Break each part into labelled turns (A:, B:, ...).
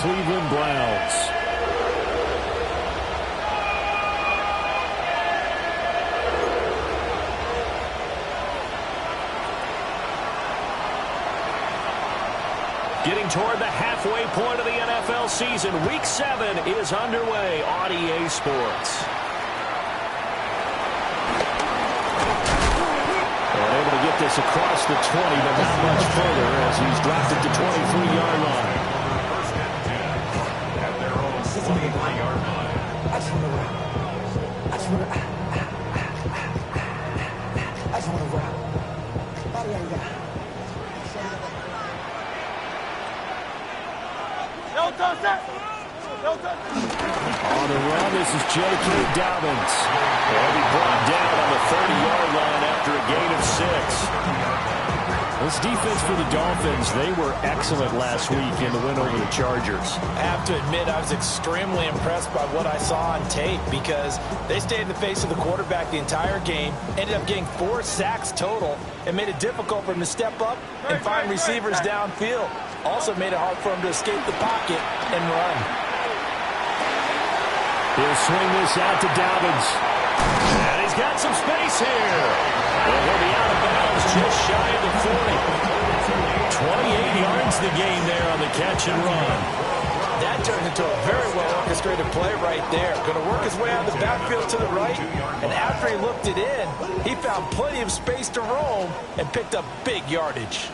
A: Cleveland Browns. Getting toward the halfway point of the NFL season. Week 7 is underway on EA Sports. Able to get this across the 20, but not much further as he's dropped it to 23-yard line.
B: First and 10 at their own 23-yard line.
C: I just want to rock.
A: On the run, this is J.K. Dobbins. And he brought down on the 30-yard line after a gain of 6. This defense for the Dolphins, they were excellent last week in the win over the Chargers.
D: I have to admit, I was extremely impressed by what I saw on tape because they stayed in the face of the quarterback the entire game, ended up getting 4 sacks total, and made it difficult for him to step up and find receivers downfield. Also made it hard for him to escape the pocket and run.
A: He'll swing this out to Dobbins. And he's got some space here. And he'll be out of bounds just shy of the 40. 28 yards the game there on the catch and run.
D: That turned into a very well-orchestrated play right there. Going to work his way out of the backfield to the right. And after he looked it in, he found plenty of space to roam and picked up big yardage.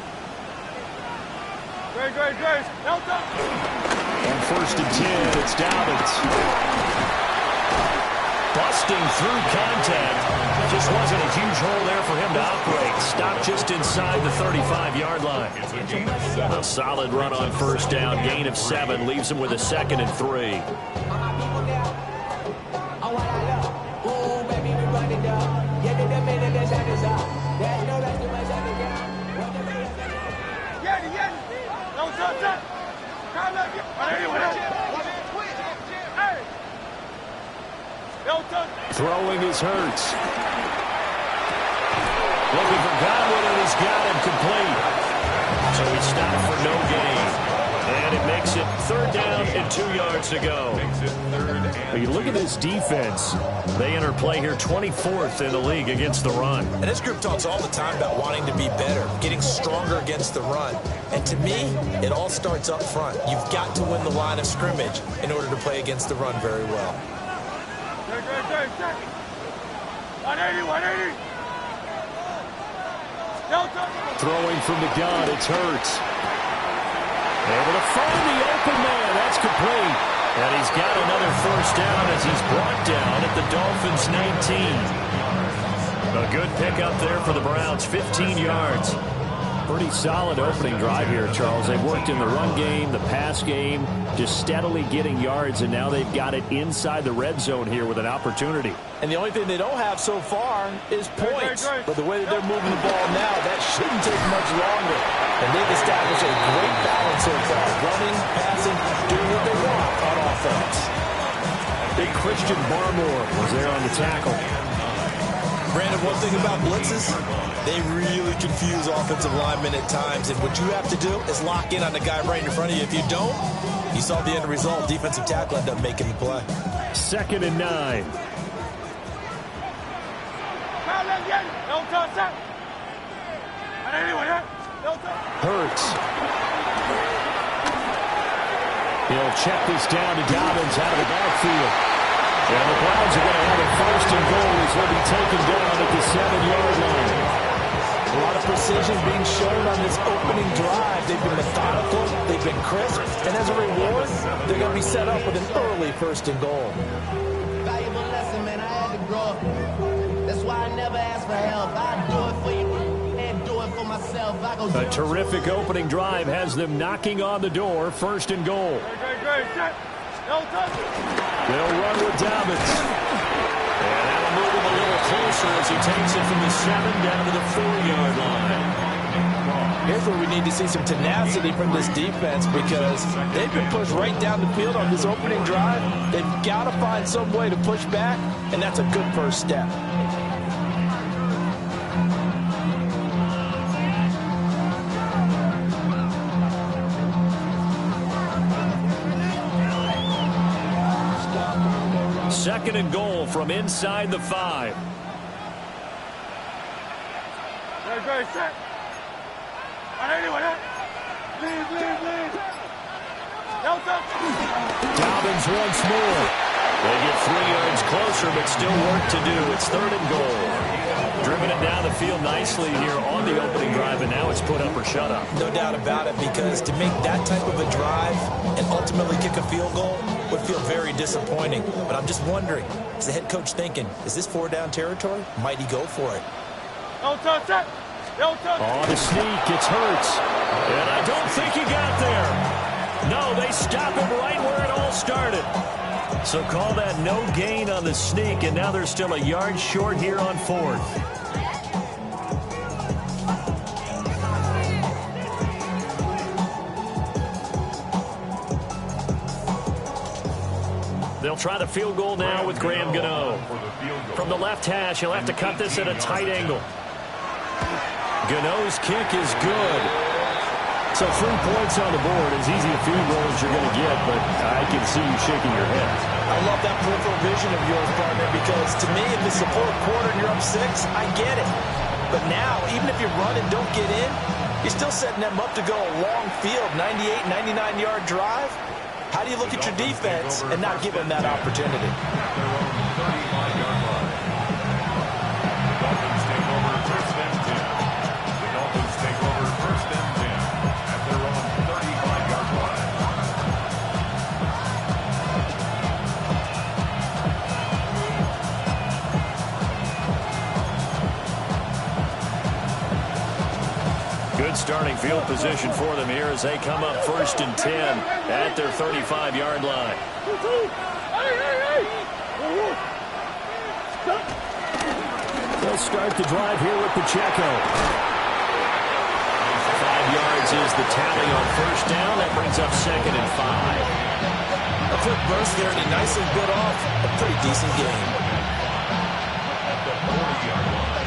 A: On first and 10, it's Dobbins. Busting through contact. Just wasn't a huge hole there for him to operate. Stopped just inside the 35-yard line. A solid run on first down. Gain of 7. Leaves him with a 2nd and 3. Throwing is Hurts. Looking for Godwin, and he's got him complete. So he stopped for no gain. And it makes it 3rd down and 2 yards to go. But you look at this defense. They enter play here 24th in the league against the run.
D: And this group talks all the time about wanting to be better, getting stronger against the run. And to me, it all starts up front. You've got to win the line of scrimmage in order to play against the run very well.
C: 180.
A: Throwing from the gun, it's Hurts. Able to find the open man. That's complete. And he's got another first down as he's brought down at the Dolphins' 19. A good pickup there for the Browns, 15 yards. Pretty solid opening drive here, Charles. They've worked in the run game, the pass game, just steadily getting yards, and now they've got it inside the red zone here with an opportunity.
D: And the only thing they don't have so far is points. But the way that they're moving the ball now, that shouldn't take much longer. And they've established a great balance so far, running, passing, doing what they want on offense.
A: Big Christian Barmore was there on the tackle.
D: Brandon, one thing about blitzes, they really confuse offensive linemen at times, and what you have to do is lock in on the guy right in front of you. If you don't, you saw the end result. Defensive tackle ended up making the play.
A: 2nd and 9. Hurts. He'll check this down to Dobbins out of the backfield. And the Browns are going to have a 1st and goal as he'll be taken down at the 7-yard line.
D: A lot of precision being shown on this opening drive. They've been methodical, they've been crisp, and as a reward, they're going to be set up with an early 1st and goal.
C: Valuable lesson, man. I had to grow up. That's why I never ask for help. I do it for you and do it for myself.
A: A terrific opening drive has them knocking on the door. 1st and goal. They'll run with Dobbins. And that'll move him a little closer as he takes it from the 7 down to the 4-yard line.
D: Here's where we need to see some tenacity from this defense because they've been pushed right down the field on this opening drive. They've got to find some way to push back, and that's a good first step.
A: second and goal from inside the 5. Dobbins once more. They get 3 yards closer, but still work to do. It's third and goal. Driven it down the field nicely here on the opening drive, and now it's put up or shut up.
D: No doubt about it, because to make that type of a drive and ultimately kick a field goal would feel very disappointing. But I'm just wondering, is the head coach thinking, is this 4-down territory? Might he go for it?
A: Oh, the sneak, it's Hurts. And I don't think he got there. No, they stop him right where it all started. So call that no gain on the sneak, and now they're still a yard short here on 4th. They'll try the field goal now with Graham Gano. From the left hash, he'll have to cut this at a tight angle. Gano's kick is good. So 3 points on the board, as easy a field goal as you're going to get, but I can see you shaking your head.
D: I love that peripheral vision of yours, partner, because to me, if it's the 4th quarter and you're up 6, I get it. But now, even if you run and don't get in, you're still setting them up to go a long field, 98, 99-yard drive. How do you look at your defense and not give them that opportunity?
A: Starting field position for them here as they come up 1st and 10 at their 35-yard line. They'll start the drive here with Pacheco. 5 yards is the tally on 1st down. That brings up 2nd and 5.
D: A quick burst there, and he nicely bit off a pretty decent game.
B: At the 40-yard line.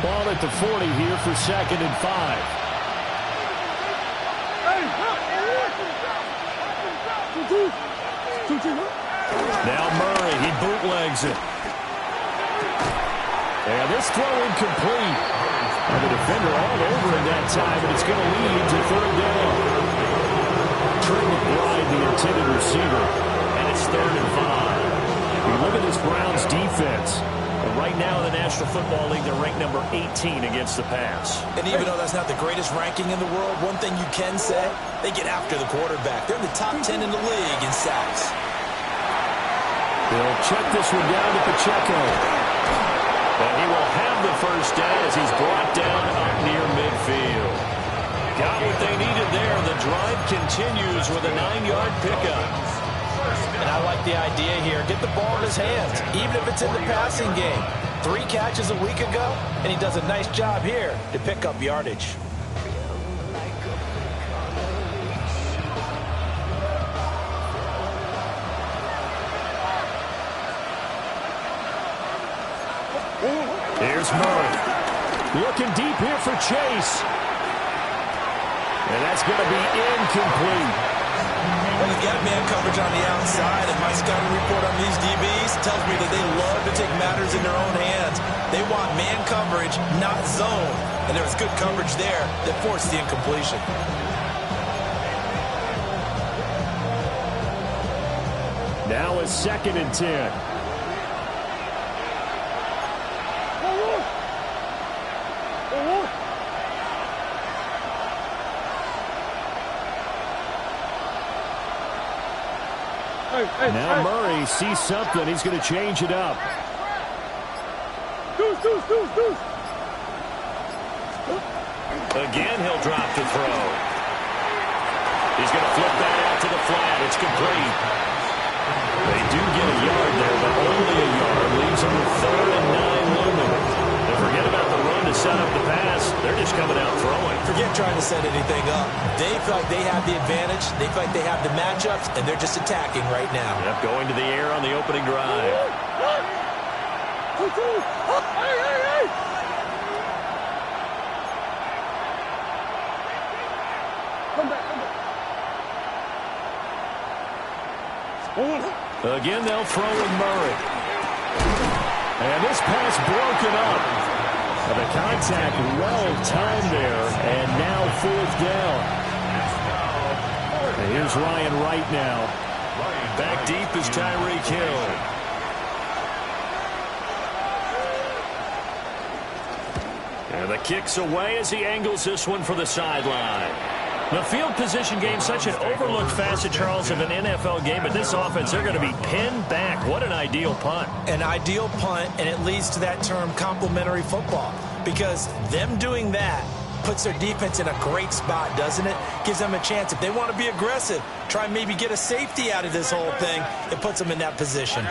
A: Ball at the 40 here for 2nd and 5. Now Murray, he bootlegs it. And this throw incomplete. And the defender all over in that time, and it's going to lead to 3rd down. Trey McBride, the intended receiver, and it's 3rd and 5. You look at this Browns defense. And right now in the National Football League, they're ranked number 18 against the pass.
D: And even though that's not the greatest ranking in the world, one thing you can say, they get after the quarterback. They're in the top 10 in the league in sacks.
A: They'll check this one down to Pacheco. And he will have the 1st down as he's brought down up near midfield. Got what they needed there. The drive continues with a 9-yard pickup.
D: And I like the idea here. Get the ball in his hands, even if it's in the passing game. 3 catches a week ago, and he does a nice job here to pick up yardage.
A: Here's Murray. Looking deep here for Chase. And that's going to be incomplete.
D: Well, he's got man coverage on the outside, and my scouting report on these DBs tells me that they love to take matters in their own hands. They want man coverage, not zone. And there was good coverage there that forced the incompletion.
A: Now it's 2nd and 10. Now Murray sees something. He's going to change it up. Again, he'll drop the throw. He's going to flip that out to the flat. It's complete. They do get a yard there, but only a yard. Leaves them with 3rd and 9 looming. And forget about the run to set up the pass. They're just coming out throwing.
D: Forget trying to set anything up. They feel like they have the advantage. They feel like they have the matchups, and they're just attacking right now.
A: Yep, going to the air on the opening drive. Again, they'll throw with Murray. And this pass broken up. The contact well timed there, and now 4th down. And here's Ryan Wright now. Back deep is Tyreek Hill. And the kick's away as he angles this one for the sideline. The field position game, such an overlooked facet, Charles, of an NFL game. But this offense, they're going to be pinned back. What an ideal punt.
D: An ideal punt, and it leads to that term complementary football. Because them doing that puts their defense in a great spot, doesn't it? Gives them a chance. If they want to be aggressive, try and maybe get a safety out of this whole thing, it puts them in that position.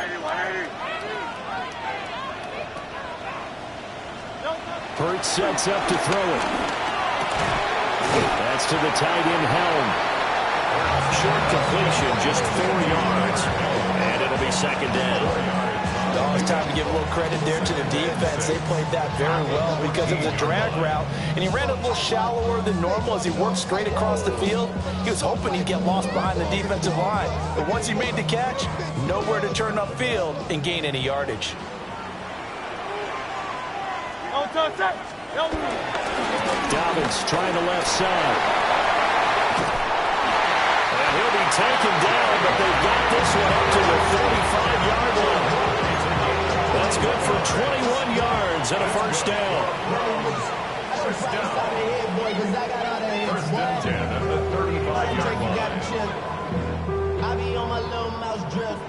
A: Hurts sets up to throw it. That's to the tight end, Helm. Short completion, just 4 yards. And it'll be 2nd down.
D: Oh, it's time to give a little credit there to the defense. They played that very well because it was a drag route. And he ran a little shallower than normal as he worked straight across the field. He was hoping he'd get lost behind the defensive line. But once he made the catch, nowhere to turn upfield and gain any yardage.
A: Dobbins trying the left side. And he'll be taken down, but they've got this one up to the 45-yard line. That's good for 21 yards and a 1st down.
B: First and 10 at the 35-yard line.
C: I be on my little mouse drift.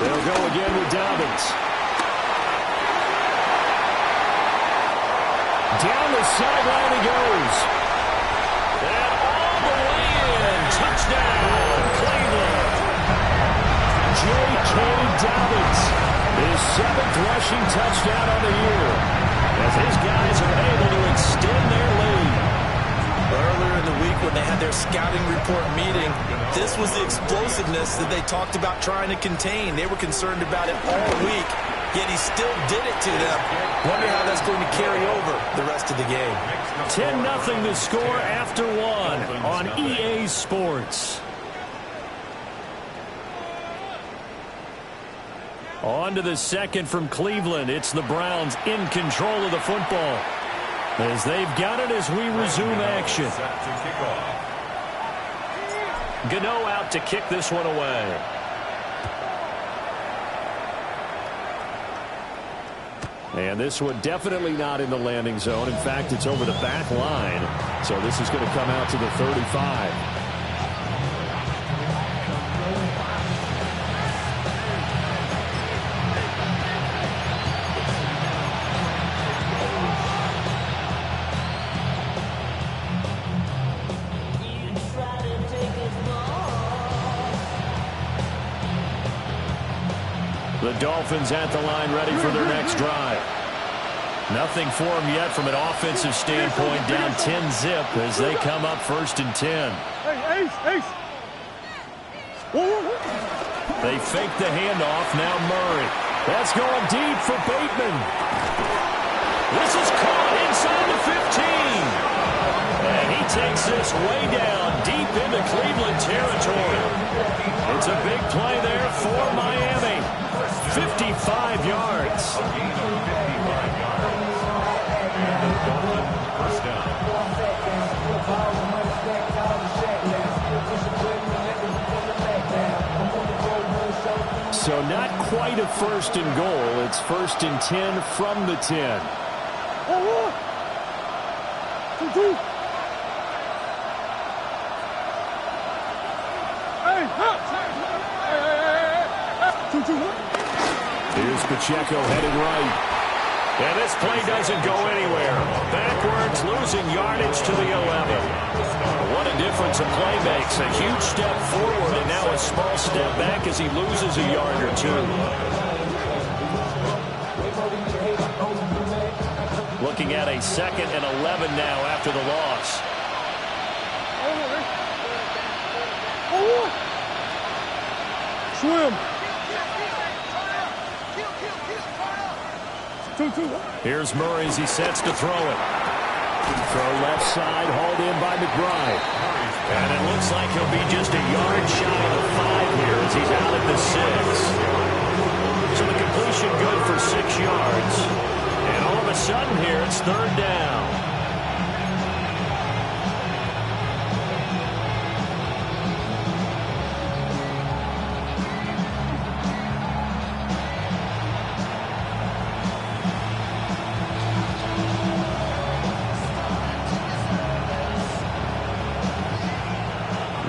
A: They'll go again with Dobbins. Down the sideline he goes. And all the way in. Touchdown, Cleveland. J.K. Dobbins. His 7th rushing touchdown on the year. As his guys are able to extend their lead.
D: Earlier in the week when they had their scouting report meeting, this was the explosiveness that they talked about trying to contain. They were concerned about it all week, yet he still did it to them. Wonder how that's going to carry over the rest of the game.
A: 10-0 the score after 1 on EA Sports. On to the 2nd from Cleveland. It's the Browns in control of the football, as they've got it as we resume action. Gano out to kick this one away. And this one definitely not in the landing zone. In fact, it's over the back line. So this is going to come out to the 35. The Dolphins at the line ready for their next drive. Nothing for them yet from an offensive standpoint, down 10-zip as they come up 1st and 10. They fake the handoff, now Murray. That's going deep for Bateman. This is caught inside the 15. And he takes this way down deep into Cleveland territory. It's a big play there for Miami. 55 yards. So not quite a 1st and goal. It's 1st and 10 from the 10. Here's Pacheco headed right. And this play doesn't go anywhere. Backwards, losing yardage to the 11. What a difference a play makes. A huge step forward and now a small step back as he loses a yard or 2. Looking at a 2nd and 11 now after the loss.
E: Swim.
A: Here's Murray as he sets to throw it. Throw left side, hauled in by McBride. And it looks like he'll be just a yard shy of the 5 here as he's out at the 6. So the completion good for 6 yards. And all of a sudden here, it's 3rd down.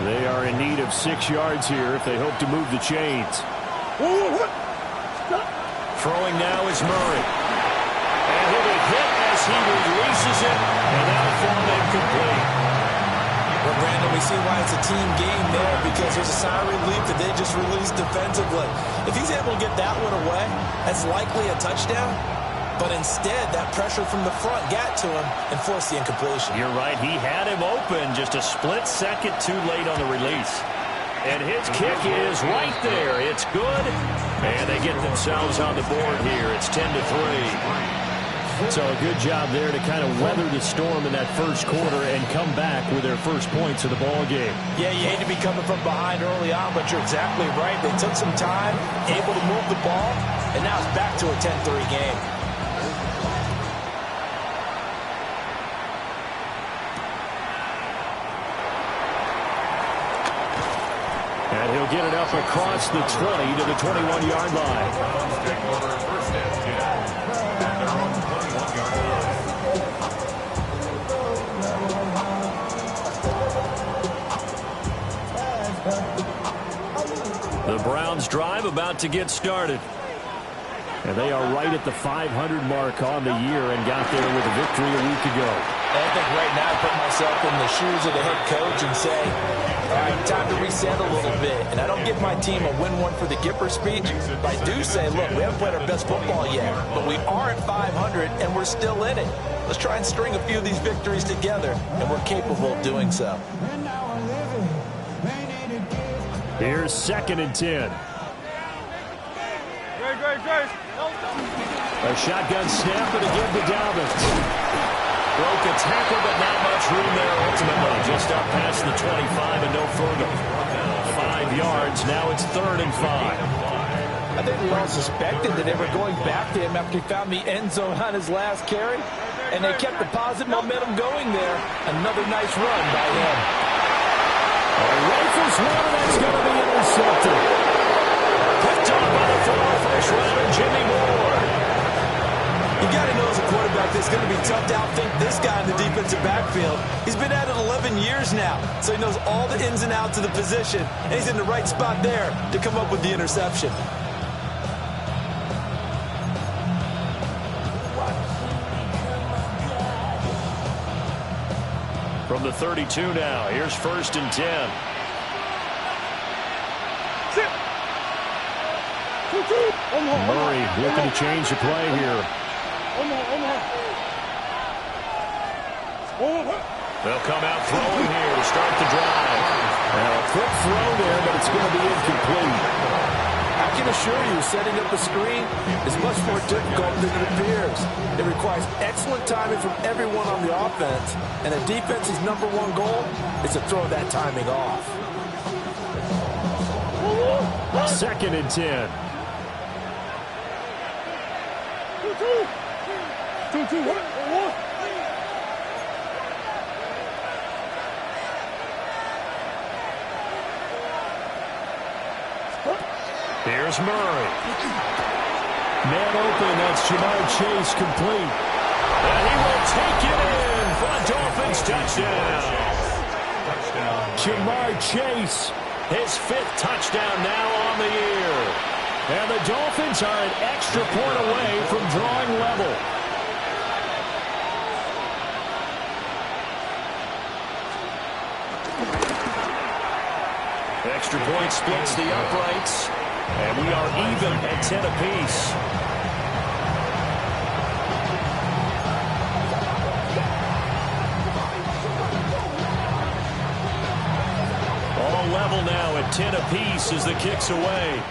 A: They are in need of 6 yards here if they hope to move the chains. Throwing now is Murray. And he'll be hit as he releases it, and that'll fall incomplete.
D: Well, Brandon, we see why it's a team game there, because there's a sigh of relief that they just released defensively. If he's able to get that one away, that's likely a touchdown. But instead, that pressure from the front got to him and forced the incompletion.
A: You're right. He had him open just a split second too late on the release. And his kick is right there. It's good. And they get themselves on the board here. It's 10-3. So a good job there to kind of weather the storm in that first quarter and come back with their first points of the ball game.
D: Yeah, you hate to be coming from behind early on, but you're exactly right. They took some time, able to move the ball, and now it's back to a 10-3 game.
A: And he'll get it up across the 20 to the 21-yard line. The Browns drive about to get started. And they are right at the 500 mark on the year and got there with a victory a week ago.
D: I think right now I put myself in the shoes of the head coach and say, all right, time to reset a little bit. And I don't give my team a win one for the Gipper speech, but I do say, look, we haven't played our best football yet, but we are at 500 and we're still in it. Let's try and string a few of these victories together, and we're capable of doing so.
A: Here's 2nd and 10. A shotgun snap and again to Dalvin. Broke a tackle, but not much room there ultimately. Just up past the 25 and no further. 5 yards. Now it's 3rd and 5.
D: I think we all suspected that they were going back to him after he found the end zone on his last carry, and they kept the positive momentum going there. Another nice run by him.
A: Rifles one, that's going to be intercepted. Picked up by the former first-rounder, Jimmy Moore.
D: You got to know as a quarterback, it's going to be tough to outthink this guy in the defensive backfield. He's been at it 11 years now, so he knows all the ins and outs of the position, and he's in the right spot there to come up with the interception.
A: From the 32 now, here's 1st and 10. Murray looking to change the play here. They'll come out throwing here to start the drive. Now a quick throw there, but it's going to be incomplete.
D: I can assure you, setting up a screen is much more difficult than it appears. It requires excellent timing from everyone on the offense, and the defense's #1 goal is to throw that timing off.
A: 2nd and 10. Here's Murray. Man open, that's Jamar Chase complete. And he will take it in for a Dolphins touchdown. Jamar Chase, his 5th touchdown now on the year. And the Dolphins are an extra point away from drawing level. Extra point splits the uprights. And we are even at 10 apiece. All level now at 10 apiece as the kick's away.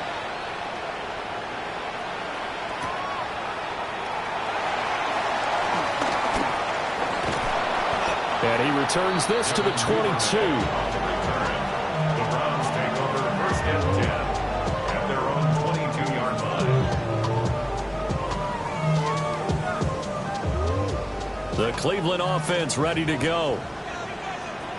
A: And he returns this to the 22.
B: The Browns take over first and 10 at their own 22-yard line.
A: The Cleveland offense ready to go.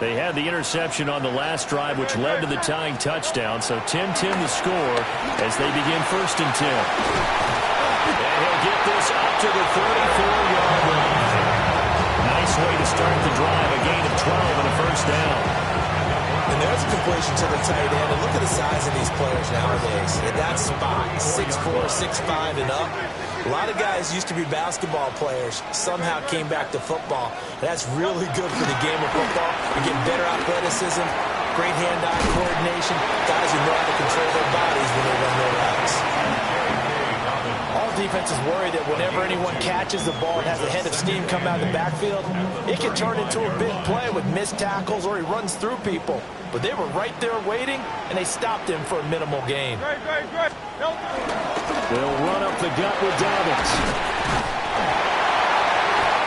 A: They had the interception on the last drive, which led to the tying touchdown. So 10-10 the score as they begin first and 10. And he'll get this up to the 34-yard line. Nice way to start the drive, a gain of 12 and a first down.
D: And there's a completion to the tight end. And look at the size of these players nowadays. At that spot, 6'4", 6'5", and up. A lot of guys used to be basketball players, somehow came back to football. That's really good for the game of football. You get better athleticism, great hand-eye coordination, guys who know how to control their bodies when they run their routes. All defenses worry that whenever anyone catches the ball and has a head of steam come out of the backfield, it can turn into a big play with missed tackles or he runs through people. But they were right there waiting, and they stopped him for a minimal gain.
A: They'll run up the gut with Dobbins.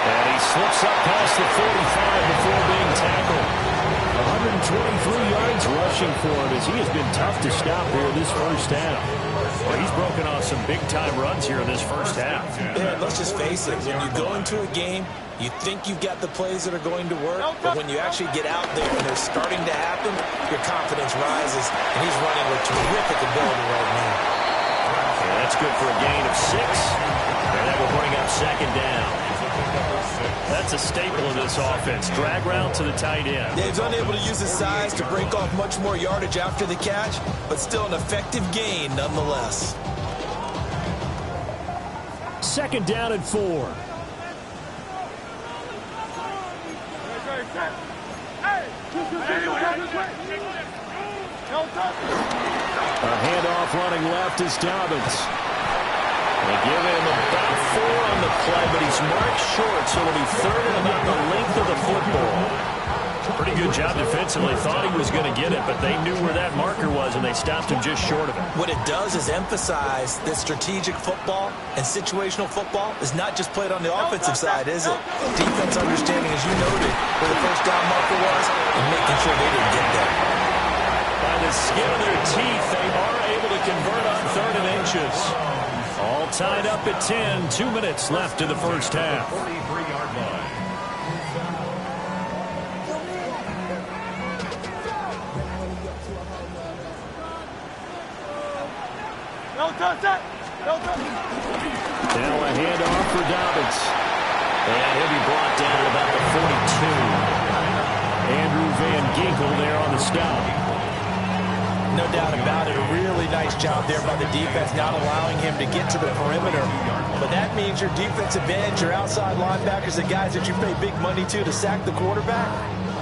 A: And he slips up past the 45 before being tackled. 123 yards rushing for him as he has been tough to stop here this first half. Well, he's broken off some big-time runs here in this first half.
D: Yeah, let's just face it. When you go into a game, you think you've got the plays that are going to work, but when you actually get out there and they're starting to happen, your confidence rises, and he's running with terrific ability right now.
A: Yeah, that's good for a gain of 6, and that will bring up second down. That's a staple of this offense. Drag route to the tight end.
D: Yeah, he's unable to use his size to break off much more yardage after the catch, but still an effective gain nonetheless.
A: Second down and 4. A handoff running left is Dobbins. They give him about 4 on the play, but he's marked short, so it'll be third and about the length of the football. Pretty good job defensively. Thought he was going to get it, but they knew where that marker was, and they stopped him just short of it.
D: What it does is emphasize that strategic football and situational football is not just played on the offensive side, is it? Defense understanding, as you noted, where the first down marker was and making sure they didn't get there.
A: By the skin of their teeth, they are able to convert on 3rd and inches. All tied up at 10. 2 minutes left in the first half.
B: 43-yard line.
A: Now a handoff for Dobbins. And he'll be brought down at about the 42. Andrew Van Ginkel there on the stop.
D: No doubt about it. A really nice job there by the defense, not allowing him to get to the perimeter. But that means your defensive end, your outside linebackers, the guys that you pay big money to sack the quarterback,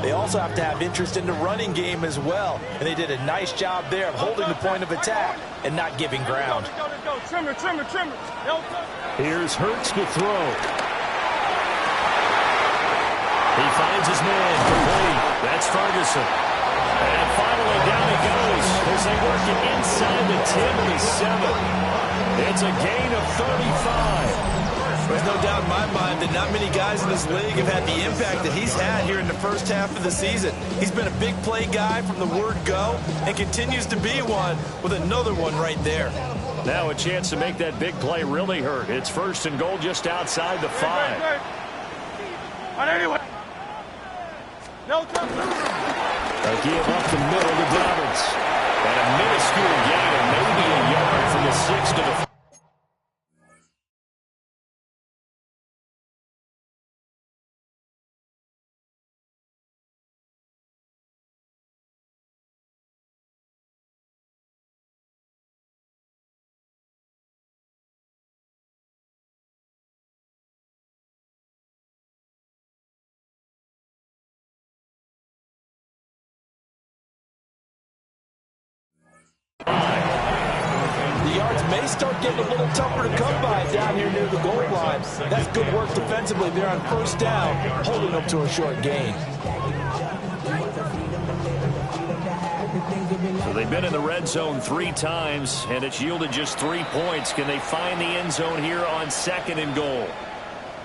D: they also have to have interest in the running game as well. And they did a nice job there of holding the point of attack and not giving ground.
A: Here's Hurts to throw. He finds his man complete. That's Ferguson. And finally down he goes as they work it inside the 10 to the 7. It's a gain of 35.
D: There's no doubt in my mind that not many guys in this league have had the impact that he's had here in the first half of the season. He's been a big play guy from the word go and continues to be one with another one right there.
A: Now a chance to make that big play really hurt. It's 1st and goal just outside the 5. A give up the middle to Dobbins. And a minuscule gain of maybe a yard from the 6 to the 5.
D: The yards may start getting a little tougher to come by down here near the goal line. That's good work defensively there on first down, holding them to a short gain.
A: So they've been in the red zone 3 times, and it's yielded just 3 points. Can they find the end zone here on 2nd and goal?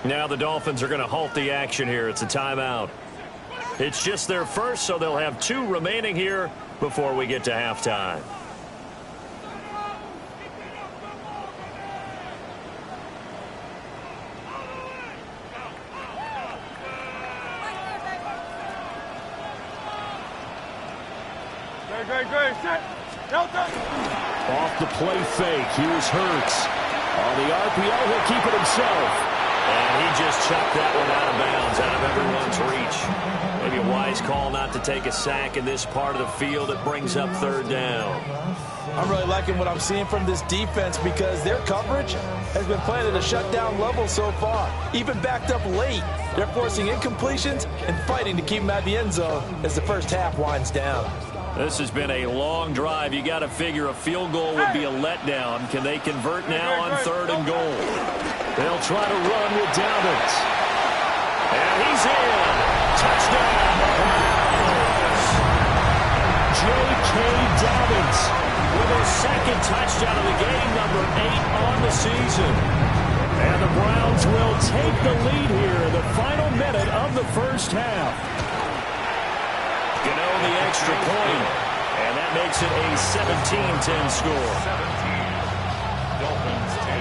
A: Now the Dolphins are going to halt the action here. It's a timeout. It's just their first, so they'll have 2 remaining here before we get to halftime.
B: Off the play fake. Here's Hurts. On the RPO, he'll keep it himself.
A: And he just chucked that one out of bounds, out of everyone's reach. Maybe a wise call not to take a sack in this part of the field. It brings up 3rd down.
D: I'm really liking what I'm seeing from this defense because their coverage has been playing at a shutdown level so far. Even backed up late, they're forcing incompletions and fighting to keep them at the end zone as the first half winds down.
A: This has been a long drive. You got to figure a field goal would be a letdown. Can they convert now on 3rd and goal?
B: They'll try to run with Dobbins.
A: And he's in. Touchdown.
B: J.K. Dobbins
A: with his 2nd touchdown of the game, number 8 on the season.
B: And the Browns will take the lead here in the final minute of the first half.
A: The extra point, and that makes it a 17-10 score.
B: 17, Dolphins 10.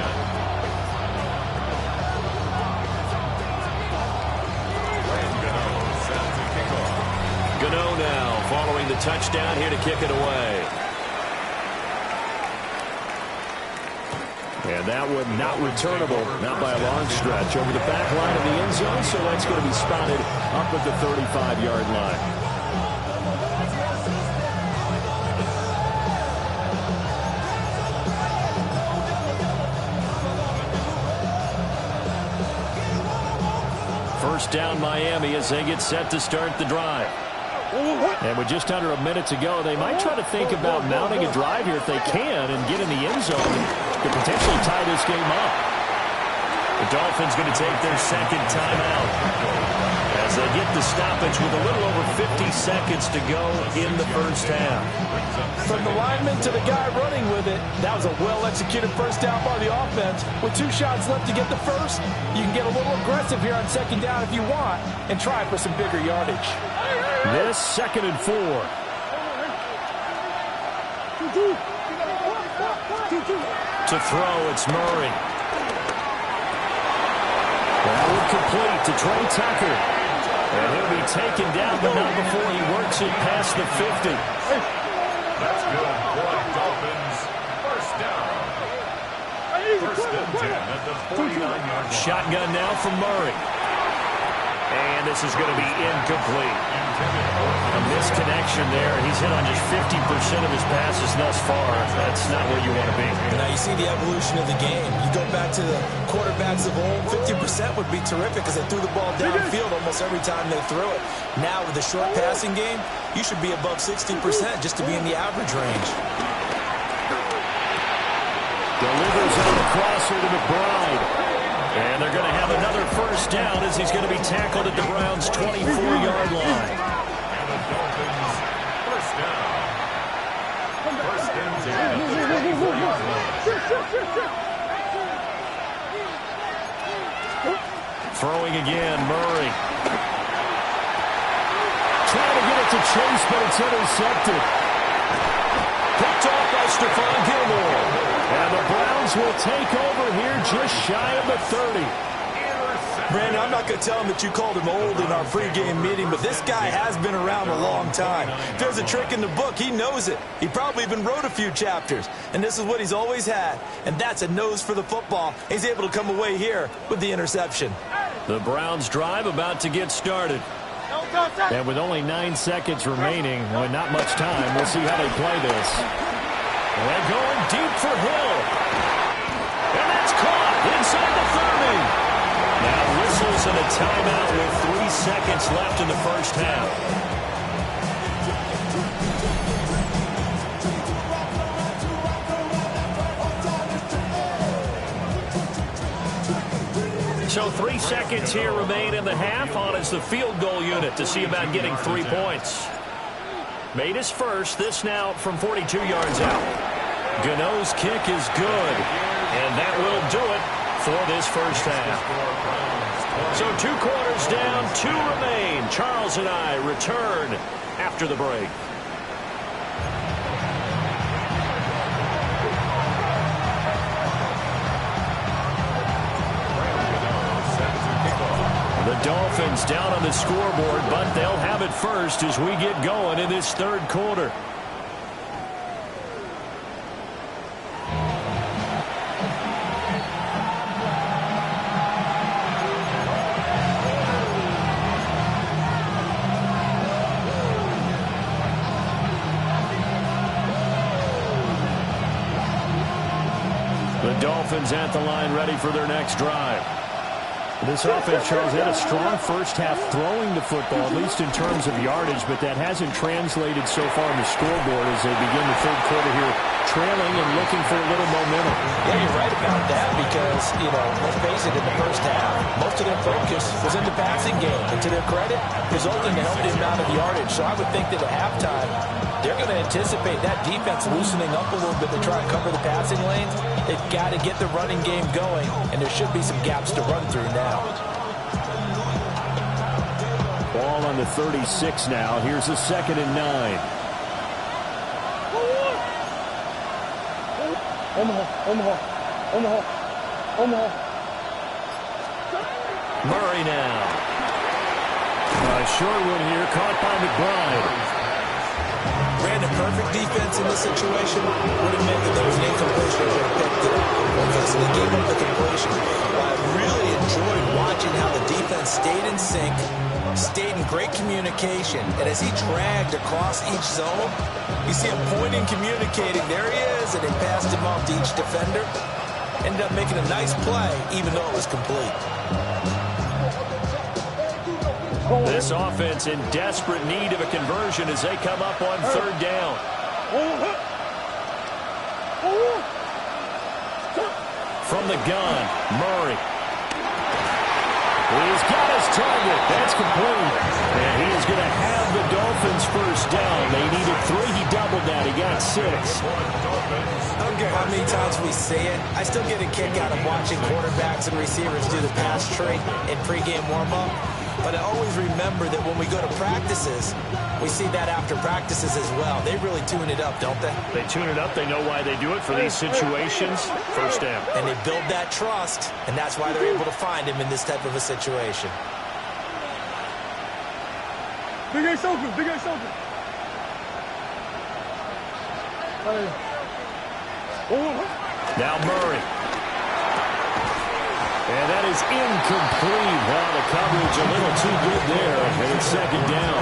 A: Gano now following the touchdown here to kick it away.
B: And that one not returnable, not by a long stretch, over the back line of the end zone, so that's going to be spotted up at the 35-yard line.
A: First down Miami as they get set to start the drive.
B: And with just under a minute to go, they might try to think about mounting a drive here if they can and get in the end zone to potentially tie this game up.
A: The Dolphins going to take their 2nd timeout as they get the stoppage with a little over 50 seconds to go in the first half.
D: From the lineman to the guy running with it, that was a well-executed first down by the offense. With 2 shots left to get the first, you can get a little aggressive here on 2nd down if you want and try for some bigger yardage.
B: This 2nd and 4.
A: To throw, it's Murray.
B: That would complete to Trey Tucker.
A: And he'll be taken down, but not before he works it past the 50.
B: That's good for Dolphins. First down. 1st and 10 at the 49-yard line.
A: Shotgun now from Murray. And this is going to be incomplete. A misconnection there. He's hit on just 50% of his passes thus far. That's not where you want to be.
D: Now you see the evolution of the game. You go back to the quarterbacks of old, 50% would be terrific because they threw the ball downfield almost every time they threw it. Now with the short passing game, you should be above 60% just to be in the average range.
B: Delivers on the crosser to McBride.
A: And they're going to have another first down as he's going to be tackled at the Browns' 24-yard line.
B: And the Dolphins first down. First and 10 at the 24-yard line.
A: Throwing again, Murray.
B: Trying to get it to Chase, but it's intercepted.
A: Picked off by Stephon Gilmore.
B: And the Browns will take over here just shy of the 30.
D: Brandon, I'm not going to tell him that you called him old in our pregame meeting, but this guy has been around a long time. If there's a trick in the book, he knows it. He probably even wrote a few chapters. And this is what he's always had, and that's a nose for the football. He's able to come away here with the interception.
A: The Browns drive about to get started.
B: And with only 9 seconds remaining, well, not much time, we'll see how they play this.
A: They're going deep for Hill. And that's caught inside the 30. Now whistles and a timeout with 3 seconds left in the first half. So 3 seconds here remain in the half. On is the field goal unit to see about getting 3 points. Made his first. This now from 42 yards out. Gano's kick is good. And that will do it for this first half. So 2 quarters down, 2 remain. Charles and I return after the break. The Dolphins down on the scoreboard, but they'll have it first as we get going in this third quarter. The Dolphins at the line, ready for their next drive. This offense, Charles, had a strong first half throwing the football, at least in terms of yardage, but that hasn't translated so far on the scoreboard as they begin the third quarter here, trailing and looking for a little momentum.
D: Yeah, you're right about that because, let's face it, in the first half, most of their focus was in the passing game. And to their credit, resulting in a healthy amount of yardage. So I would think that at halftime, they're going to anticipate that defense loosening up a little bit to try and cover the passing lanes. They've got to get the running game going, and there should be some gaps to run through now.
A: Ball on the 36 now. Here's a 2nd and 9. Murray now. Short one here, caught by McBride.
D: Ran a perfect defense in this situation. Would have meant that there was an incompletion if they picked it up. Okay, so they gave up the completion. But I really enjoyed watching how the defense stayed in sync, stayed in great communication, and as he dragged across each zone, you see him pointing, communicating. There he is, and they passed him off to each defender. Ended up making a nice play, even though it was complete.
A: This offense in desperate need of a conversion as they come up on 3rd down. From the gun, Murray. He's got his target. That's complete. And he is going to have the Dolphins first down. They needed 3. He doubled that. He got 6.
D: I don't care how many times we say it. I still get a kick out of watching quarterbacks and receivers do the pass trade in pregame warm-up. But I always remember that when we go to practices, we see that after practices as well. They really tune it up, don't they?
A: They tune it up. They know why they do it for these situations. First down.
D: And they build that trust, and that's why they're able to find him in this type of a situation.
E: Big A's open. Big A's open.
A: Now Murray. And that is incomplete. Well, the coverage a little too good there, and it's 2nd down.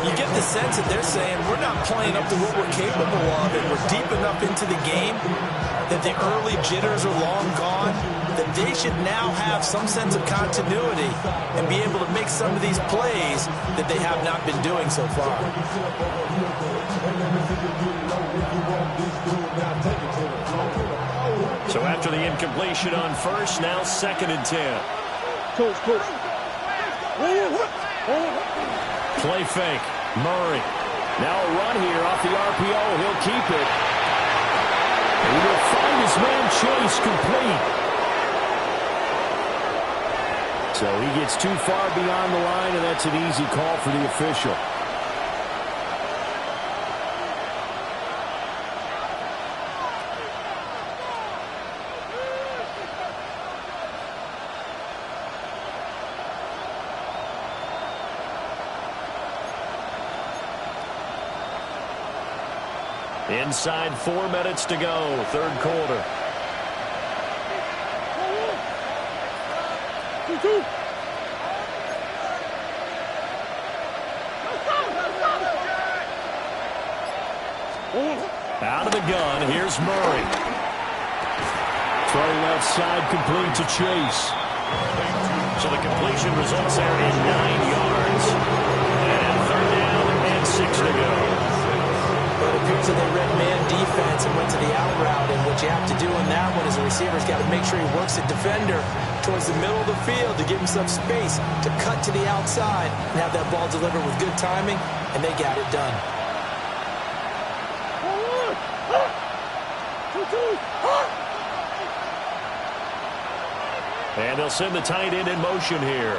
D: You get the sense that they're saying we're not playing up to what we're capable of, and we're deep enough into the game that the early jitters are long gone, that they should now have some sense of continuity and be able to make some of these plays that they have not been doing so far.
A: So after the incompletion on 1st, now 2nd and 10. Play fake. Murray. Now a run here off the RPO. He'll keep it. He will find his man Chase complete. So he gets too far beyond the line, and that's an easy call for the official. Inside 4 minutes to go, 3rd quarter. Out of the gun, here's Murray. Throw left side complete to Chase. So the completion results there in 9 yards. And 3rd down and 6 to go.
D: But it appears that they read man defense and went to the out route, and what you have to do in that one is the receiver's got to make sure he works the defender towards the middle of the field to give himself space to cut to the outside and have that ball delivered with good timing, and they got it done.
A: And they'll send the tight end in motion here.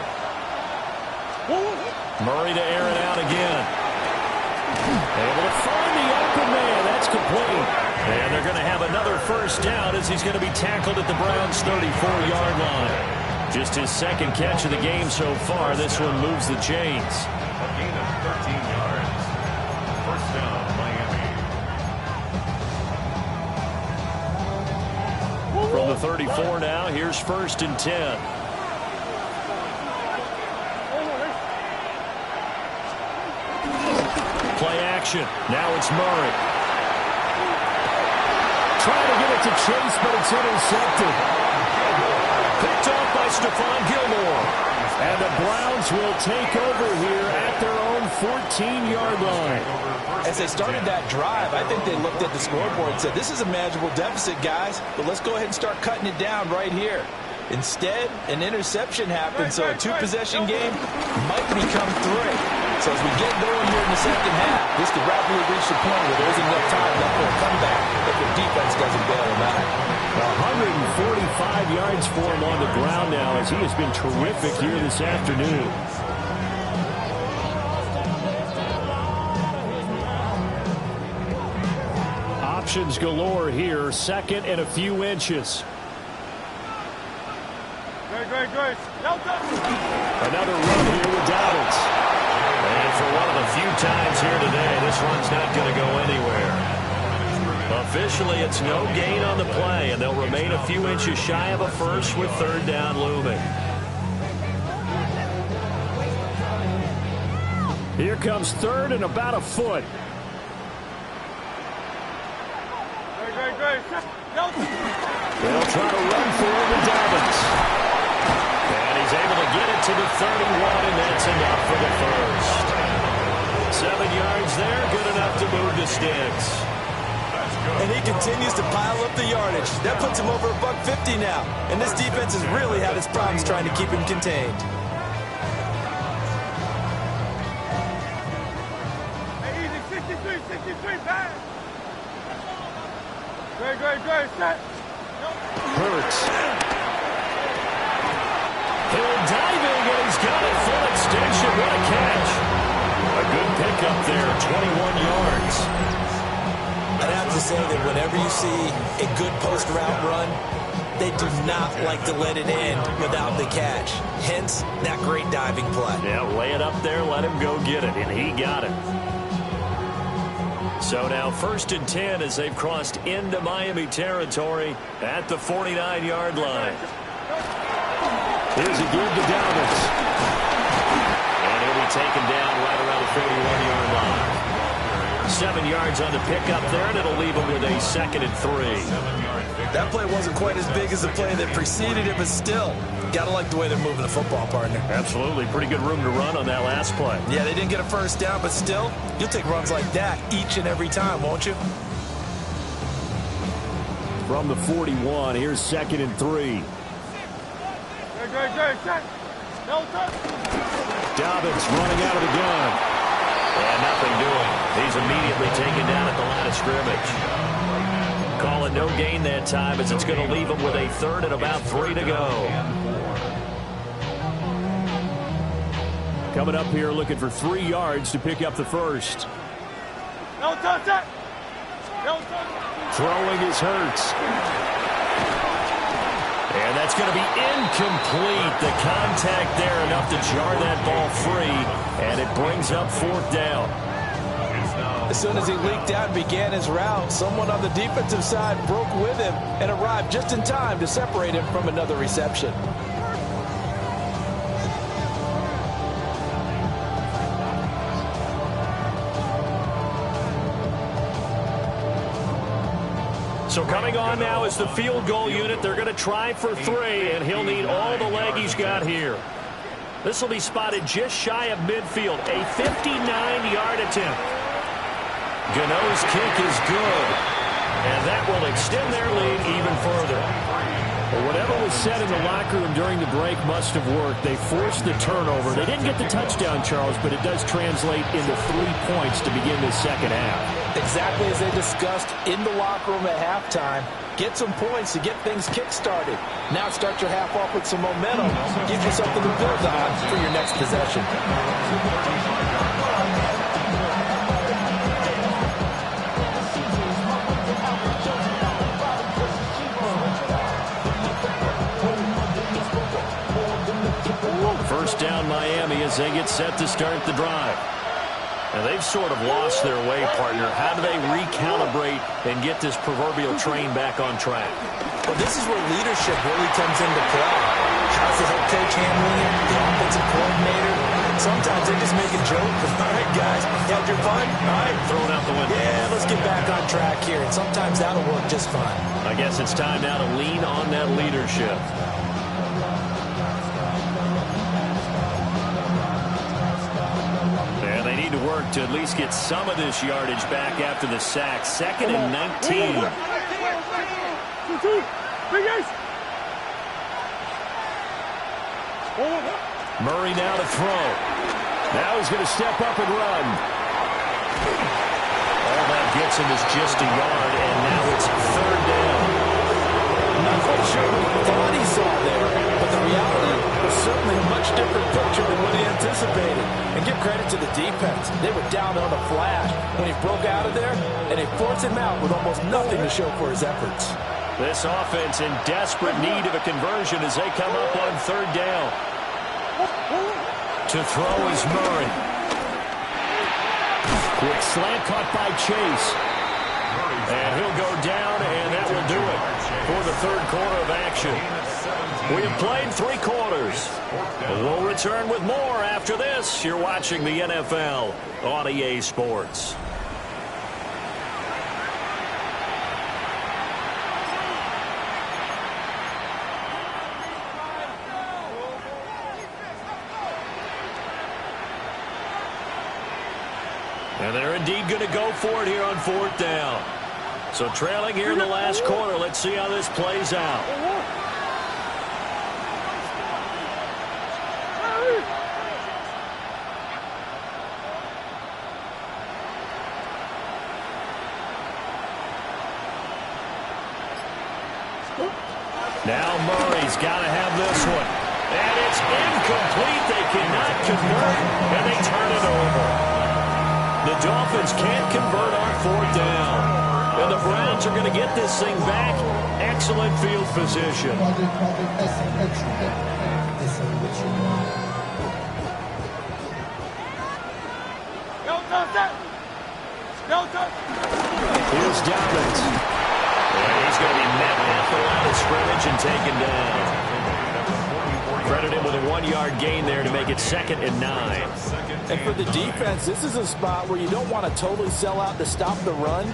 A: Murray to air it out again. Able to find the open man. That's complete. And they're going to have another first down as he's going to be tackled at the Browns' 34-yard line. Just his second catch of the game so far. This one moves the chains.
F: A gain of 13 yards. First down, Miami.
A: From the 34 now, here's 1st and 10. Play action. Now it's Murray. Trying to get it to Chase, but it's intercepted. Picked off by Stephon Gilmore. And the Browns will take over here at their own 14-yard line.
D: As they started that drive, I think they looked at the scoreboard and said, this is a manageable deficit, guys, but let's go ahead and start cutting it down right here. Instead, an interception happened, so a two-possession game might become 3. So as we get going here in the second half, this could rapidly reach the point where there isn't enough time left for a comeback if the defense doesn't bail them out.
A: 145 yards for him on the ground now as he has been terrific here this afternoon. Options galore here. 2nd and a few inches.
E: Great.
A: Another run here with Dobbins. And for one of the few times here today, this run's not going to go anywhere. Officially, it's no gain on the play, and they'll remain a few inches shy of a first with 3rd down looming. Here comes 3rd and about a foot.
E: Great.
A: They'll try to run for it with Dobbins. And he's able to get it to the 31, and that's enough for the first. 7 yards there, good enough to move the sticks.
D: And he continues to pile up the yardage. That puts him over $150 now. And this defense has really had its problems trying to keep him contained.
E: Hey, easy, 63, back. Great, set.
A: Hurts. Hill diving, and he's got it. Full extension. What a catch. A good pickup there, 21 yards.
D: I'd have to say that whenever you see a good post route run, they do not like to let it end without the catch. Hence, that great diving play.
A: Yeah, lay it up there, let him go get it, and he got it. So now 1st and 10 as they've crossed into Miami territory at the 49-yard line. Here's a give to Dobbins. And he'll be taken down right around the 41-yard line. 7 yards on the pickup there, and it'll leave him with a 2nd and 3.
D: That play wasn't quite as big as the play that preceded it, but still, gotta like the way they're moving the football, partner.
A: Absolutely. Pretty good room to run on that last play.
D: Yeah, they didn't get a first down, but still, you'll take runs like that each and every time, won't you?
A: From the 41, here's 2nd and 3.
E: Great, set.
A: Dobbins running out of the gun. And nothing doing. He's immediately taken down at the line of scrimmage. Call it no gain that time as it's going to leave him with a 3rd and about 3 to go. Coming up here looking for 3 yards to pick up the first. Throwing is Hurts. And that's going to be incomplete. The contact there enough to jar that ball free, and it brings up 4th down.
D: As soon as he leaked out and began his route, someone on the defensive side broke with him and arrived just in time to separate him from another reception.
A: So coming on now is the field goal unit. They're going to try for 3, and he'll need all the leg he's got here. This will be spotted just shy of midfield, a 59-yard attempt. Gano's kick is good, and that will extend their lead even further. Well, whatever was said in the locker room during the break must have worked. They forced the turnover. They didn't get the touchdown, Charles, but it does translate into 3 points to begin this second half.
D: Exactly as they discussed in the locker room at halftime. Get some points to get things kick-started. Now start your half off with some momentum. Give you something to build on for your next possession.
B: First down Miami as they get set to start the drive. And they've sort of lost their way, partner. How do they recalibrate and get this proverbial train back on track?
D: Well, this is where leadership really comes into play. How's the head coach handling it? The offensive coordinator? Sometimes they just make a joke. All right, guys, you had your fun? All right,
B: Throw it out the window.
D: yeah, let's get back on track here. And sometimes that'll work just fine.
B: I guess it's time now to lean on that leadership. And they need to work to at least get some of this yardage back after the sack. 2nd and 19. Murray now to throw. Now he's going to step up and run. All that gets him is just a yard, and now it's 3rd down.
D: Not quite sure what he thought he saw there, but the reality was certainly a much different picture than what he anticipated. And give credit to the defense. They were down on a flash when he broke out of there, and they forced him out with almost nothing to show for his efforts.
B: This offense in desperate need of a conversion as they come up on 3rd down. To throw is Murray. Quick slant caught by Chase. And he'll go down, and that will do it for the 3rd quarter of action. We have played 3 quarters. We'll return with more after this. You're watching the NFL on EA Sports. And they're indeed going to go for it here on 4th down. So trailing here in the last quarter. Let's see how this plays out. Now Murray's got to have this one. And it's incomplete. They cannot convert, and they turn it over. The Dolphins can't convert on 4th down. And the Browns are going to get this thing back. Excellent field position. Here's Dobbins. And he's going to be met at the line of scrimmage and taken down. Credit him with a 1-yard gain there to make it 2nd and 9.
D: And for the defense, this is a spot where you don't want to totally sell out to stop the run,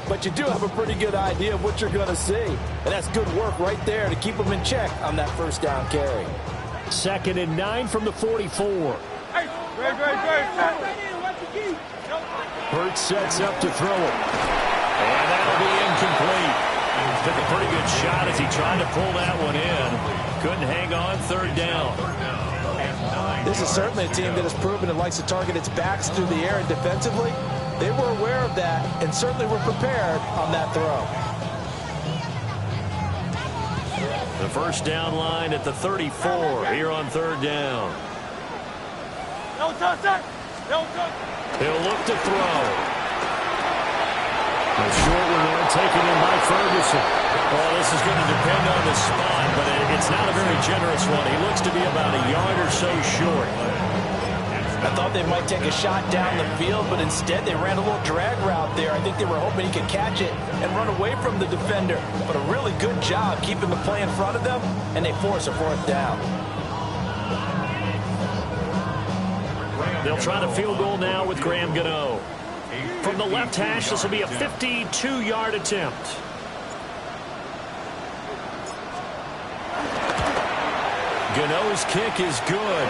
D: but you do have a pretty good idea of what you're going to see. And that's good work right there to keep them in check on that 1st down carry.
B: 2nd and 9 from the 44. Hurts sets up to throw it. And that'll be incomplete. Took a pretty good shot as he tried to pull that one in. Couldn't hang on 3rd down.
D: This is certainly a team that has proven it likes to target its backs through the air and defensively. They were aware of that and certainly were prepared on that throw.
B: The 1st down line at the 34 here on 3rd down. He'll look to throw. A short one there taken in by Ferguson. Well, this is going to depend on the spot, but it's not a very generous one. He looks to be about a yard or so short.
D: I thought they might take a shot down the field, but instead they ran a little drag route there. I think they were hoping he could catch it and run away from the defender. But a really good job keeping the play in front of them, and they force a 4th down.
B: They'll try to field goal now with Graham Gano. From the left hash, this will be a 52-yard attempt. Gano's kick is good,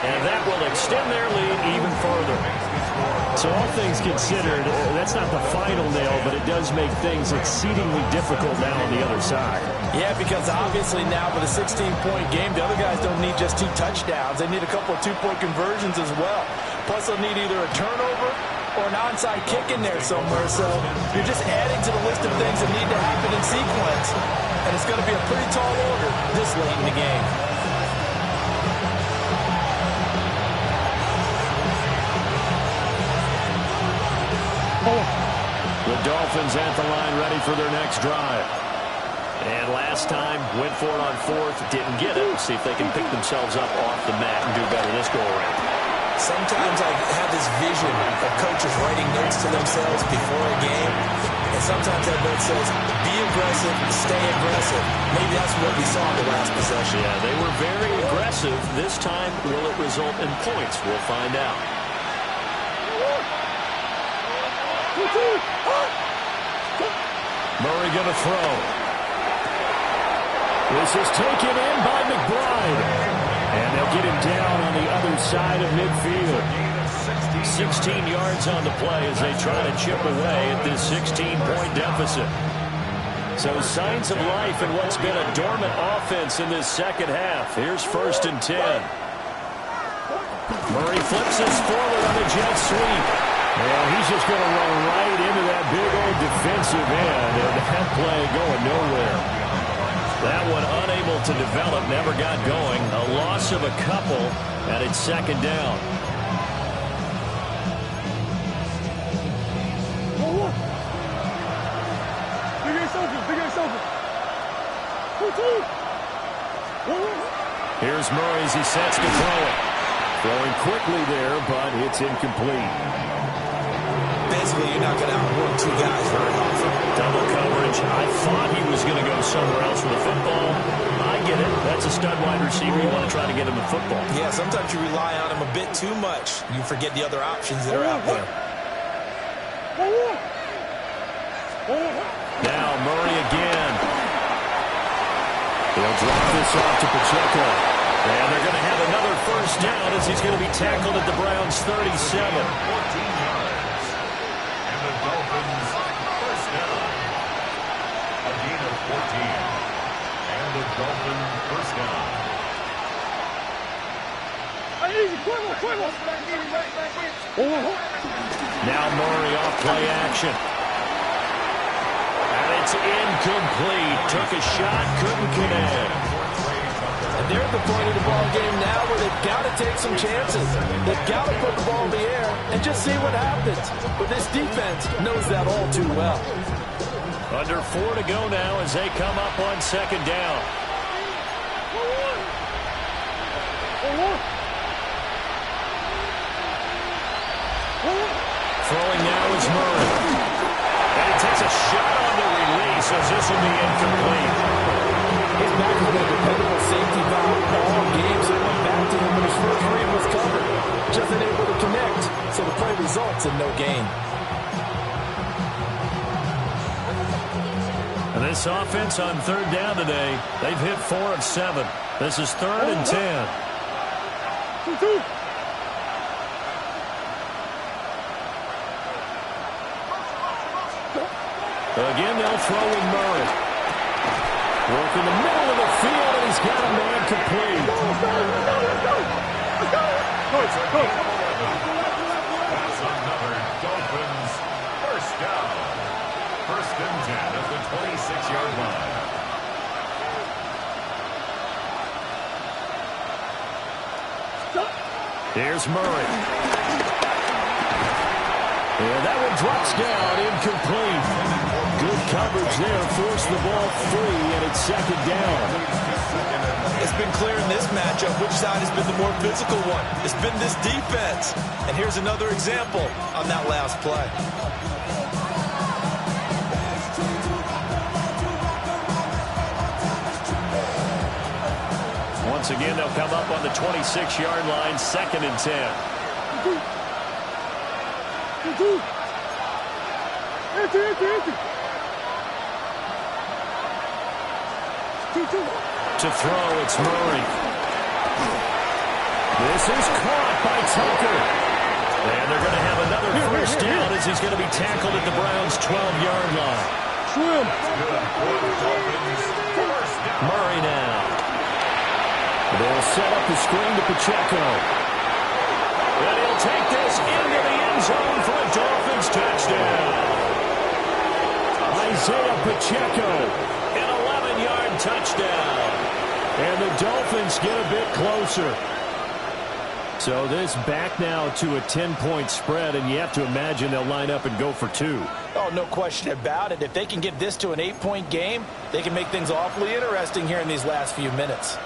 B: and that will extend their lead even further. So all things considered, that's not the final nail, but it does make things exceedingly difficult now on the other side.
D: Yeah, because obviously now with a 16-point game, the other guys don't need just 2 touchdowns. They need a couple of 2-point conversions as well. Plus, they'll need either a turnover or an onside kick in there somewhere. So you're just adding to the list of things that need to happen in sequence. And it's going to be a pretty tall order this late in the game.
A: The Dolphins at the line ready for their next drive. And last time, went for it on fourth, didn't get it. See if they can pick themselves up off the mat and do better this go-around.
D: Sometimes I have this vision of coaches writing notes to themselves before a game. And sometimes that note says, be aggressive, stay aggressive. Maybe that's what we saw in the last possession.
A: Yeah, they were very aggressive. This time, will it result in points? We'll find out. Murray going to throw. This is taken in by McBride. And they'll get him down on the other side of midfield. 16 yards on the play as they try to chip away at this 16-point deficit. So signs of life in what's been a dormant offense in this second half. Here's 1st and 10. Murray flips this forward on a jet sweep. And he's just going to run right into that big old defensive end. And that play going nowhere. That one unable to develop, never got going. A loss of a couple, and it's 2nd down. Here's Murray as he sets to throw it. Throwing quickly there, but it's incomplete.
D: Basically, you're not going to outwork two guys very often.
A: Double coverage. I thought he was going to go somewhere else with the football. I get it. That's a stud wide receiver. You want to try to get him the football.
D: Yeah, sometimes you rely on him a bit too much. You forget the other options that are out there.
A: Now Murray again. They'll drop this off to Pacheco. And they're going to have another 1st down as he's going to be tackled at the Browns' 37.
F: 14 yards. And the Dolphins 1st down. A gain of 14. And the Dolphins 1st down.
A: Now Murray off play action. And it's incomplete. Took a shot, couldn't connect.
D: And they're at the point of the ball game now where they've got to take some chances. They've got to put the ball in the air and just see what happens. But this defense knows that all too well.
A: Under 4 to go now as they come up on 2nd down. Throwing now is Murray. And he takes a shot on the release as this will be incomplete.
D: His back has been a dependable safety valve all game, so it went back to him when his first read was covered. Just unable to connect, so the play results in no gain.
A: And this offense on 3rd down today, they've hit 4 of 7. This is 3rd and 10. Again, they'll throw in Murray. Work in the middle of the field, and he's got a man complete.
F: That's another Dolphins 1st down. 1st and 10 at the 26-yard line.
A: Here's Murray. And that one drops down, incomplete. Good coverage there, forced the ball free, and it's 2nd down.
D: It's been clear in this matchup which side has been the more physical one. It's been this defense. And here's another example on that last play.
A: Once again, they'll come up on the 26-yard line, 2nd and 10. To throw, it's Murray. This is caught by Tucker. And they're going to have another 1st down as he's going to be tackled at the Browns' 12-yard line. Murray now. They'll set up the screen to Pacheco. And he'll take this into the end zone for a dog. touchdown. Isaiah Pacheco, an 11-yard touchdown. And the Dolphins get a bit closer. So this back now to a 10-point spread, and you have to imagine they'll line up and go for 2.
D: Oh, no question about it. If they can get this to an 8-point game, they can make things awfully interesting here in these last few minutes.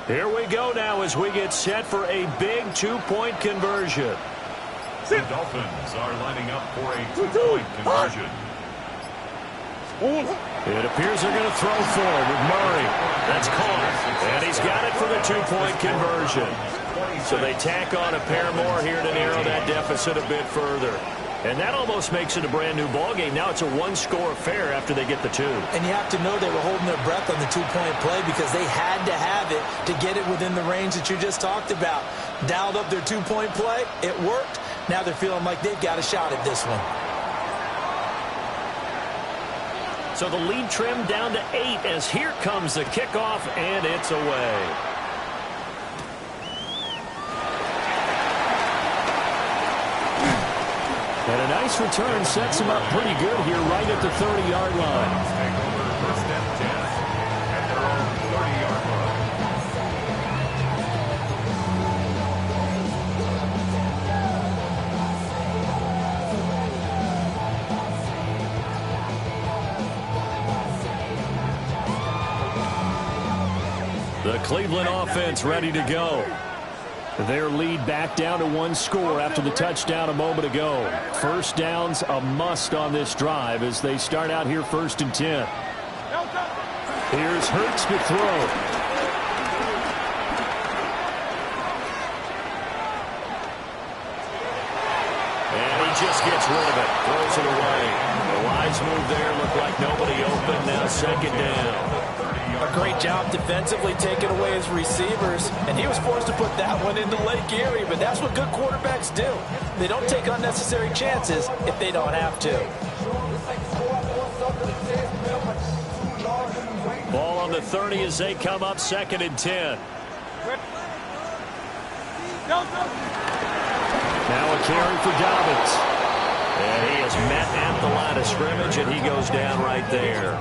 A: Here we go now as we get set for a big 2-point conversion.
F: The Dolphins are lining up for a 2-point conversion.
A: It appears they're going to throw forward with Murray. That's caught. And he's got it for the 2-point conversion. So they tack on a pair more here to narrow that deficit a bit further. And that almost makes it a brand-new ballgame. Now it's a one-score affair after they get the 2.
D: And you have to know they were holding their breath on the 2-point play because they had to have it to get it within the range that you just talked about. Dialed up their 2-point play. It worked. Now they're feeling like they've got a shot at this one.
A: So the lead trimmed down to 8 as here comes the kickoff, and it's away. And a nice return sets him up pretty good here right at the 30-yard line.
F: Take over first and 10 at their own 30-yard line.
A: The Cleveland offense ready to go. Their lead back down to 1 score after the touchdown a moment ago. First down's a must on this drive as they start out here 1st and 10. Here's Hurts to throw. And he just gets rid of it. Throws it away. The wise move there. Looked like nobody open. Now 2nd down.
D: A great job defensively taking away his receivers, and he was forced to put that one into Lake Erie, but that's what good quarterbacks do. They don't take unnecessary chances if they don't have to.
A: Ball on the 30 as they come up 2nd and 10. Now a carry for Dobbins. And he is met at the line of scrimmage, and he goes down right there.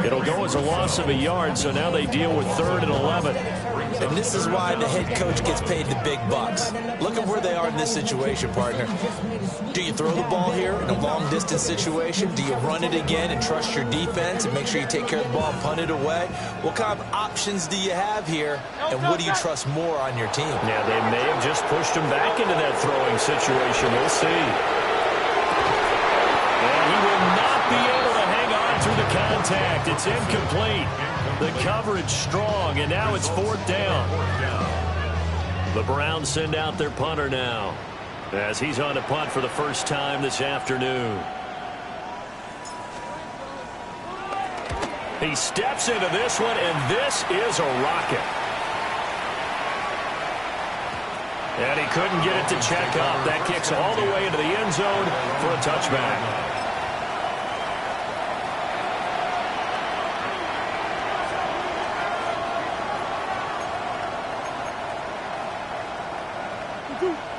A: It'll go as a loss of a yard, so now they deal with 3rd and 11.
D: And this is why the head coach gets paid the big bucks. Look at where they are in this situation, partner. Do you throw the ball here in a long-distance situation? Do you run it again and trust your defense and make sure you take care of the ball and punt it away? What kind of options do you have here, and what do you trust more on your team?
A: Yeah, they may have just pushed him back into that throwing situation. We'll see. And he will not be able to hang on through the contact. It's incomplete. The coverage strong, and now it's 4th down. The Browns send out their punter now as he's on to punt for the first time this afternoon. He steps into this one, and this is a rocket. And he couldn't get it to check up. That kicks all the way into the end zone for a touchback.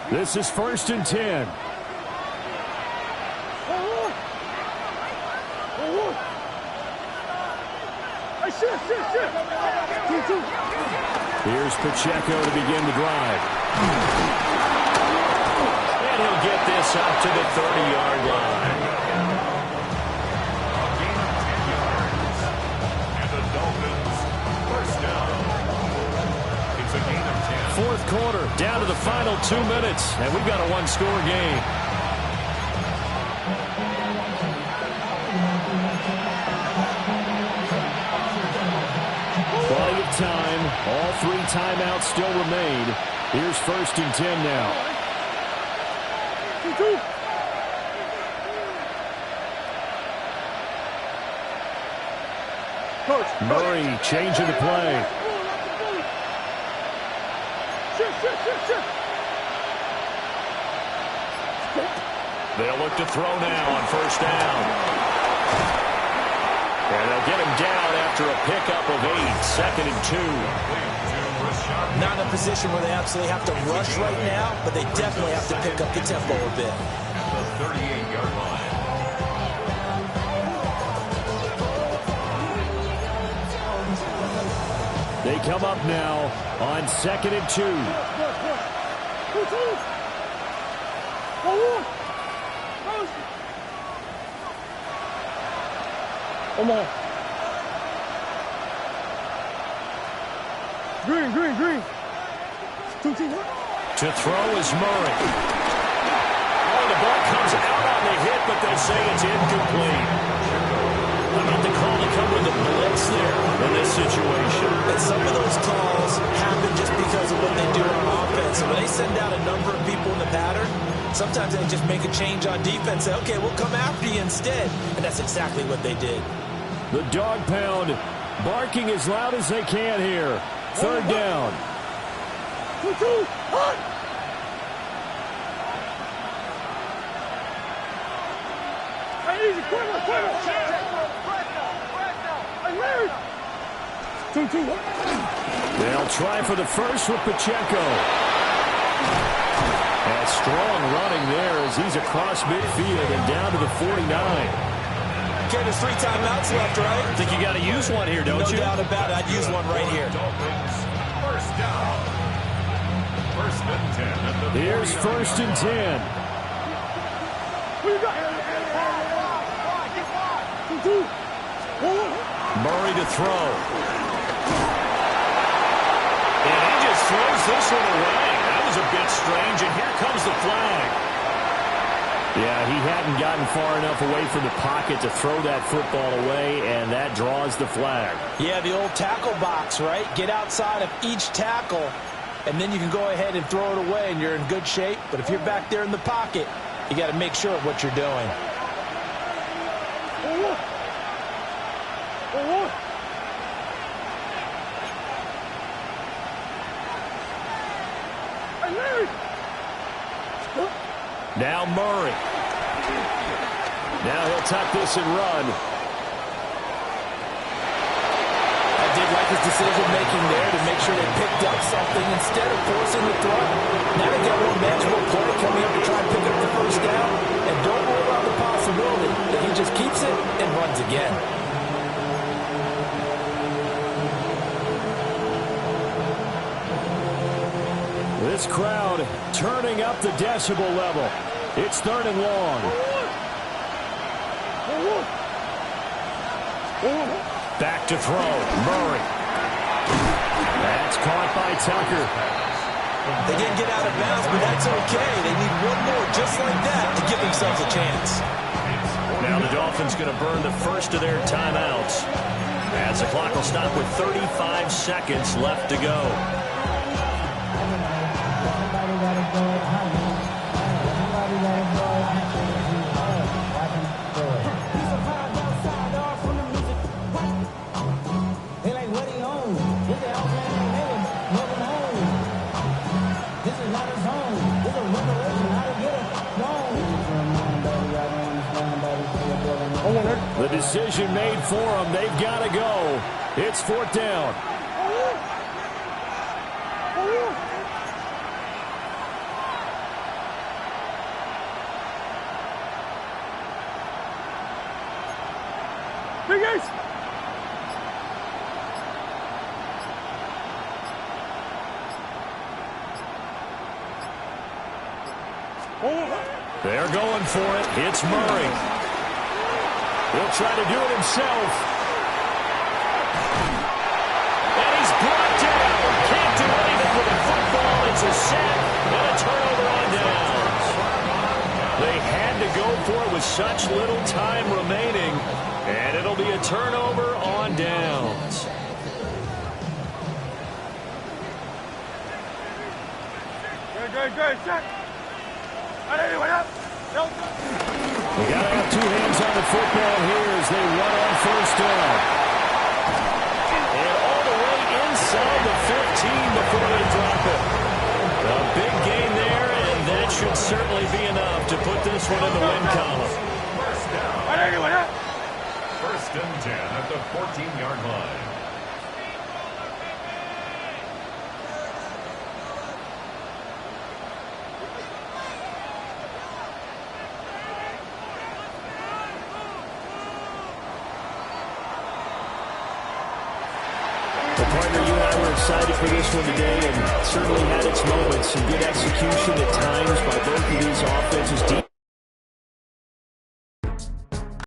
A: This is 1st and 10. Here's Pacheco to begin the drive. And he'll get this out to the 30-yard line.
F: A gain of 10 yards. And the Dolphins first down. It's a gain of 10.
A: 4th quarter, down to the final 2 minutes, and we've got a one-score game. Plenty of time. All 3 timeouts still remain. Here's 1st and 10 now. Murray changing the play. They'll look to throw now on first down. And they'll get him down after a pickup of 8, 2nd and 2.
D: Not in a position where they absolutely have to rush right now, but they definitely have to pick up the tempo a bit.
F: At the 38-yard line.
A: They come up now on 2nd and 2.
E: Come on. Green. 2-2.
A: To throw is Murray. Oh, the ball comes out on the hit, but they say it's incomplete. How about the call to come with a blitz there in this situation?
D: And some of those calls happen just because of what they do on offense. So when they send out a number of people in the pattern, sometimes they just make a change on defense. Say, okay, we'll come after you instead. And that's exactly what they did.
A: The dog pound barking as loud as they can here. 3rd down.
E: 2-2. Hot. Hey, easy. Quicker. 2-2.
A: They'll try for the first with Pacheco. And strong running there as he's across midfield and down to the 49.
D: Okay, there's 3 timeouts left, right?
A: I think you got to use one here, don't you?
D: No doubt about it. I'd use one right here.
F: Dolphins, first down. 1st and 10 at the 40-yard
A: Here's 1st and 10.
E: What you got? 2-2.
A: Murray to throw. And he just throws this one away. That was a bit strange, and here comes the flag. Yeah, he hadn't gotten far enough away from the pocket to throw that football away, and that draws the flag.
D: Yeah, the old tackle box, right? Get outside of each tackle, and then you can go ahead and throw it away, and you're in good shape. But if you're back there in the pocket, you got to make sure of what you're doing.
A: Now Murray. Now he'll tuck this and run.
D: I did like his decision-making there to make sure they picked up something instead of forcing the throw. Now they got one manageable play coming up to try and pick up the first down. And don't rule out the possibility that he just keeps it and runs again.
A: This crowd turning up the decibel level. It's 3rd and long. Back to throw. Murray. That's caught by Tucker.
D: They didn't get out of bounds, but that's okay. They need one more just like that to give themselves a chance.
A: Now the Dolphins going to burn the first of their timeouts, as the clock will stop with 35 seconds left to go. The decision made for them. They've got to go. It's 4th down.
E: Big Ace.
A: They're going for it. It's Murray. He'll try to do it himself. And he's brought down. Can't do anything with the football. It's a sack and a turnover on downs. They had to go for it with such little time remaining. And it'll be a turnover on downs.
E: Good. Check. Hey, wait up.
A: They got to have 2 hands on the football here as they run on first down. And all the way inside the 15 before they drop it. A big gain there, and that should certainly be enough enough to put this one in the win column.
F: First and 10 at the 14-yard line.
A: Partner, you and I were excited for this one today, and certainly had its moments. Some good execution at times by both of these offenses.